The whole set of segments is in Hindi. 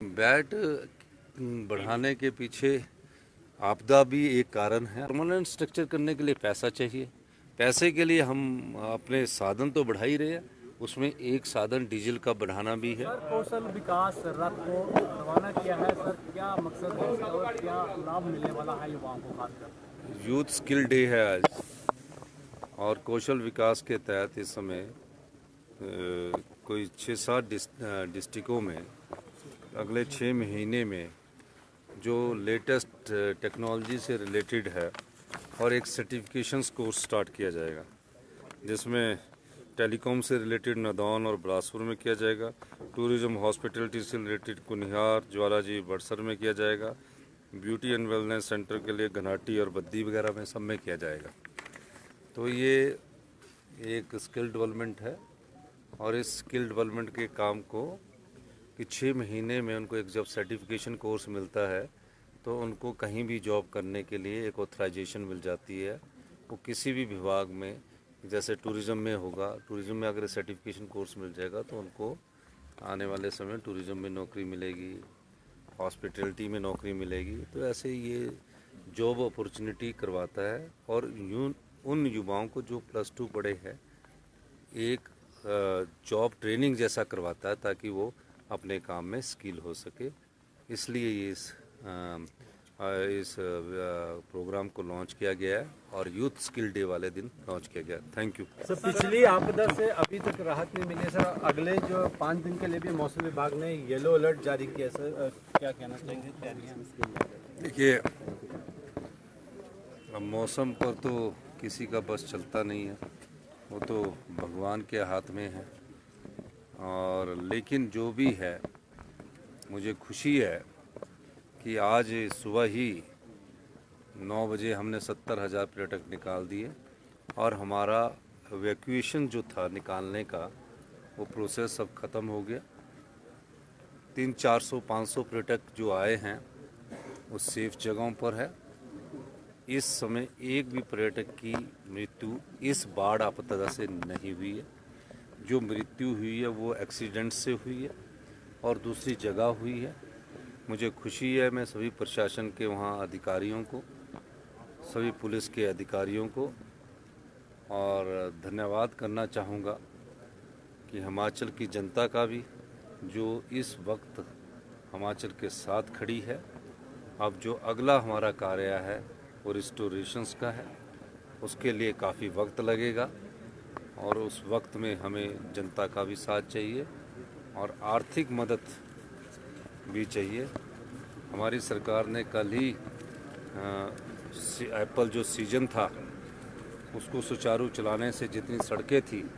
वैट बढ़ाने के पीछे आपदा भी एक कारण है। परमानेंट स्ट्रक्चर करने के लिए पैसा चाहिए। पैसे के लिए हम अपने साधन तो बढ़ा ही रहे हैं, उसमें एक साधन डीजल का बढ़ाना भी है। सर, कौशल विकास रथ को रवाना किया है सर, क्या मकसद है इसका और क्या लाभ मिलने वाला है युवाओं को खासकर? यूथ स्किल डे है आज, और कौशल विकास के तहत इस समय कोई 6-7 डिस्ट्रिक्टों में अगले 6 महीने में जो लेटेस्ट टेक्नोलॉजी से रिलेटेड है और एक सर्टिफिकेशंस कोर्स स्टार्ट किया जाएगा, जिसमें टेलीकॉम से रिलेटेड नदौन और बिलासपुर में किया जाएगा, टूरिज्म हॉस्पिटलिटी से रिलेटेड कुनिहार, ज्वालाजी, बड़सर में किया जाएगा, ब्यूटी एंड वेलनेस सेंटर के लिए घनाटी और बद्दी वगैरह में सब में किया जाएगा। तो ये एक स्किल डेवलपमेंट है, और इस स्किल डेवलपमेंट के काम को कि 6 महीने में उनको एक जब सर्टिफिकेशन कोर्स मिलता है तो उनको कहीं भी जॉब करने के लिए एक ऑथराइजेशन मिल जाती है। वो किसी भी विभाग में, जैसे टूरिज़्म में होगा, टूरिज़्म में अगर सर्टिफिकेशन कोर्स मिल जाएगा तो उनको आने वाले समय टूरिज़्म में नौकरी मिलेगी, हॉस्पिटलिटी में नौकरी मिलेगी। तो ऐसे ये जॉब अपॉर्चुनिटी करवाता है, और उन युवाओं को जो +2 पढ़े हैं एक जॉब ट्रेनिंग जैसा करवाता है, ताकि वो अपने काम में स्किल हो सके। इसलिए ये इस प्रोग्राम को लॉन्च किया गया है और यूथ स्किल डे वाले दिन लॉन्च किया गया। थैंक यू सर, पिछली आपदा से अभी तक राहत नहीं मिली सर, अगले जो 5 दिन के लिए भी मौसम विभाग ने येलो अलर्ट जारी किया सर, क्या कहना चाहेंगे तैयारियां इसके लिए? देखिए, अब मौसम पर तो किसी का बस चलता नहीं है, वो तो भगवान के हाथ में है। और लेकिन जो भी है, मुझे खुशी है कि आज सुबह ही 9 बजे हमने 70,000 पर्यटक निकाल दिए, और हमारा इवैक्यूएशन जो था निकालने का वो प्रोसेस अब ख़त्म हो गया। 300-400-500 पर्यटक जो आए हैं वो सेफ जगहों पर है। इस समय एक भी पर्यटक की मृत्यु इस बाढ़ आपदा से नहीं हुई है। जो मृत्यु हुई है वो एक्सीडेंट से हुई है और दूसरी जगह हुई है। मुझे खुशी है, मैं सभी प्रशासन के वहाँ अधिकारियों को, सभी पुलिस के अधिकारियों को और धन्यवाद करना चाहूँगा कि हिमाचल की जनता का भी, जो इस वक्त हिमाचल के साथ खड़ी है। अब जो अगला हमारा कार्य है वो रिस्टोरेशंस का है, उसके लिए काफ़ी वक्त लगेगा, और उस वक्त में हमें जनता का भी साथ चाहिए और आर्थिक मदद भी चाहिए। हमारी सरकार ने कल ही एप्पल जो सीजन था उसको सुचारू चलाने से जितनी सड़कें थी,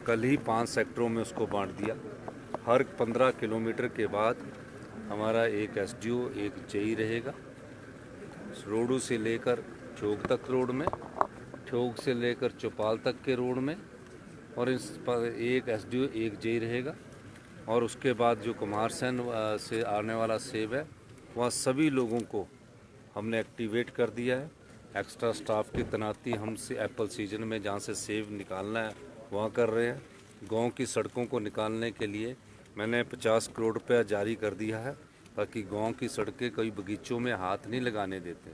कल ही 5 सेक्टरों में उसको बांट दिया। हर 15 किलोमीटर के बाद हमारा एक एसडीओ, एक जेई रहेगा। रोडू से लेकर ठियोग तक रोड में, ठियोग से लेकर चौपाल तक के रोड में, और इस पर एक एसडीओ, एक जेई रहेगा। और उसके बाद जो कुमारसैन से आने वाला सेब है, वहाँ सभी लोगों को हमने एक्टिवेट कर दिया है। एक्स्ट्रा स्टाफ की तैनाती हमसे एप्पल सीजन में जहाँ से सेब निकालना है वहाँ कर रहे हैं। गांव की सड़कों को निकालने के लिए मैंने 50 करोड़ रुपया जारी कर दिया है, ताकि गांव की सड़कें कई बगीचों में हाथ नहीं लगाने देते।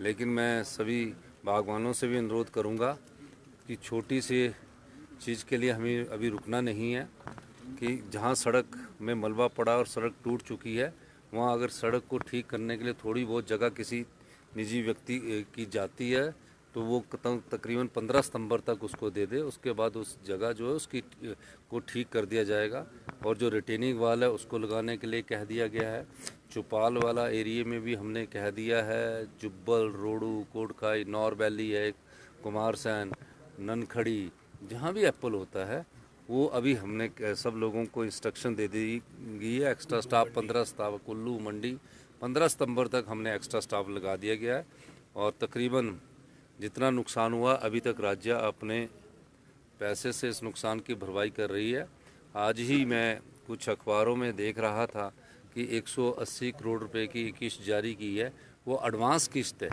लेकिन मैं सभी बागवानों से भी अनुरोध करूँगा कि छोटी सी चीज़ के लिए हमें अभी रुकना नहीं है, कि जहाँ सड़क में मलबा पड़ा और सड़क टूट चुकी है, वहाँ अगर सड़क को ठीक करने के लिए थोड़ी बहुत जगह किसी निजी व्यक्ति की जाती है तो वो तकरीबन 15 सितंबर तक उसको दे दे। उसके बाद उस जगह जो है उसकी को ठीक कर दिया जाएगा, और जो रिटेनिंग वाल है उसको लगाने के लिए कह दिया गया है। चौपाल वाला एरिया में भी हमने कह दिया है, जुब्बल, रोडू, कोटखाई, नौर वैली है, कुमारसैन, ननखड़ी, जहाँ भी एप्पल होता है वो अभी हमने सब लोगों को इंस्ट्रक्शन दे दी गई है। एक्स्ट्रा स्टाफ 15 स्टाफ, कुल्लू, मंडी 15 सितंबर तक हमने एक्स्ट्रा स्टाफ लगा दिया गया है। और तकरीबन जितना नुकसान हुआ अभी तक राज्य अपने पैसे से इस नुकसान की भरपाई कर रही है। आज ही मैं कुछ अखबारों में देख रहा था कि 180 करोड़ रुपए की किस्त जारी की है, वो एडवांस किस्त है।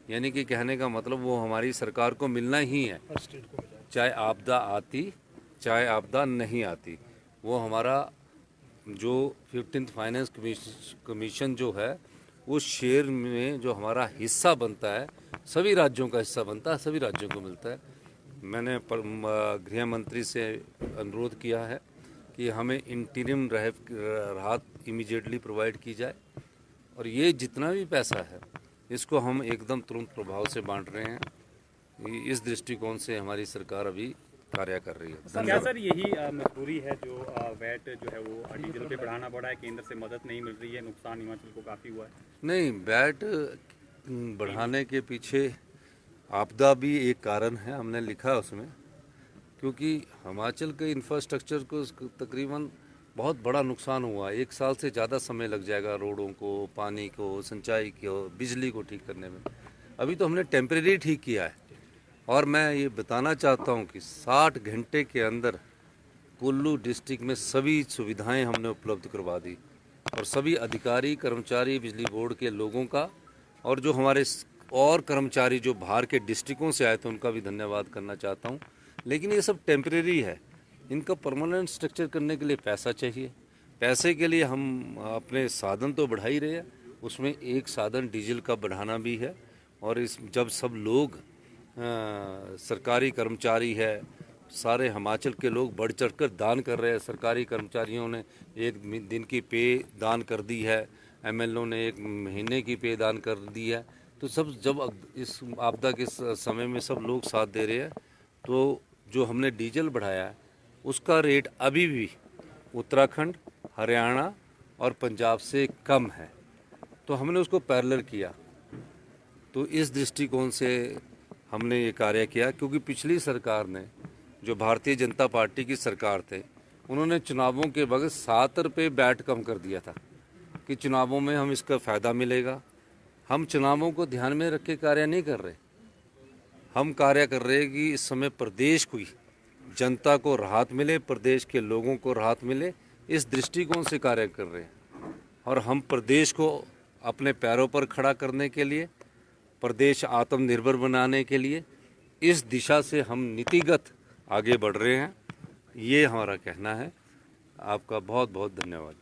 यानी कि कहने का मतलब वो हमारी सरकार को मिलना ही है, चाहे आपदा आती चाहे आपदा नहीं आती। वो हमारा जो 15th फाइनेंस कमीशन जो है वो शेयर में जो हमारा हिस्सा बनता है, सभी राज्यों का हिस्सा बनता है, सभी राज्यों को मिलता है। मैंने गृह मंत्री से अनुरोध किया है कि हमें इंटीरिम राहत इमीडिएटली प्रोवाइड की जाए, और ये जितना भी पैसा है इसको हम एकदम तुरंत प्रभाव से बांट रहे हैं। इस दृष्टिकोण से हमारी सरकार अभी कार्य कर रही है। क्या सर यही मजबूरी है जो वैट जो है वो डीजल पे बढ़ाना पड़ा है, केंद्र से मदद नहीं मिल रही है, नुकसान हिमाचल को काफ़ी हुआ है? नहीं, वैट बढ़ाने के पीछे आपदा भी एक कारण है, हमने लिखा उसमें, क्योंकि हिमाचल के इंफ्रास्ट्रक्चर को तकरीबन बहुत बड़ा नुकसान हुआ है। 1 साल से ज़्यादा समय लग जाएगा रोडों को, पानी को, सिंचाई को, बिजली को ठीक करने में। अभी तो हमने टेम्परेरी ठीक किया है, और मैं ये बताना चाहता हूँ कि 60 घंटे के अंदर कुल्लू डिस्ट्रिक्ट में सभी सुविधाएं हमने उपलब्ध करवा दी, और सभी अधिकारी कर्मचारी बिजली बोर्ड के लोगों का, और जो हमारे और कर्मचारी जो बाहर के डिस्ट्रिक्टों से आए थे उनका भी धन्यवाद करना चाहता हूँ। लेकिन ये सब टेम्परेरी है, इनका परमानेंट स्ट्रक्चर करने के लिए पैसा चाहिए। पैसे के लिए हम अपने साधन तो बढ़ा ही रहे हैं, उसमें एक साधन डीजल का बढ़ाना भी है। और इस जब सब लोग सरकारी कर्मचारी है, सारे हिमाचल के लोग बढ़ चढ़कर दान कर रहे हैं। सरकारी कर्मचारियों ने 1 दिन की पे दान कर दी है, एमएलओ ने 1 महीने की पे दान कर दी है। तो सब जब इस आपदा के समय में सब लोग साथ दे रहे हैं, तो जो हमने डीजल बढ़ाया है उसका रेट अभी भी उत्तराखंड, हरियाणा और पंजाब से कम है, तो हमने उसको पैरेलल किया। तो इस दृष्टिकोण से हमने ये कार्य किया, क्योंकि पिछली सरकार ने, जो भारतीय जनता पार्टी की सरकार थे, उन्होंने चुनावों के वक्त 7 रुपये वैट कम कर दिया था कि चुनावों में हम इसका फ़ायदा मिलेगा। हम चुनावों को ध्यान में रख के कार्य नहीं कर रहे, हम कार्य कर रहे हैं कि इस समय प्रदेश की जनता को राहत मिले, प्रदेश के लोगों को राहत मिले, इस दृष्टिकोण से कार्य कर रहे हैं। और हम प्रदेश को अपने पैरों पर खड़ा करने के लिए, प्रदेश आत्मनिर्भर बनाने के लिए इस दिशा से हम नीतिगत आगे बढ़ रहे हैं, ये हमारा कहना है। आपका बहुत बहुत धन्यवाद।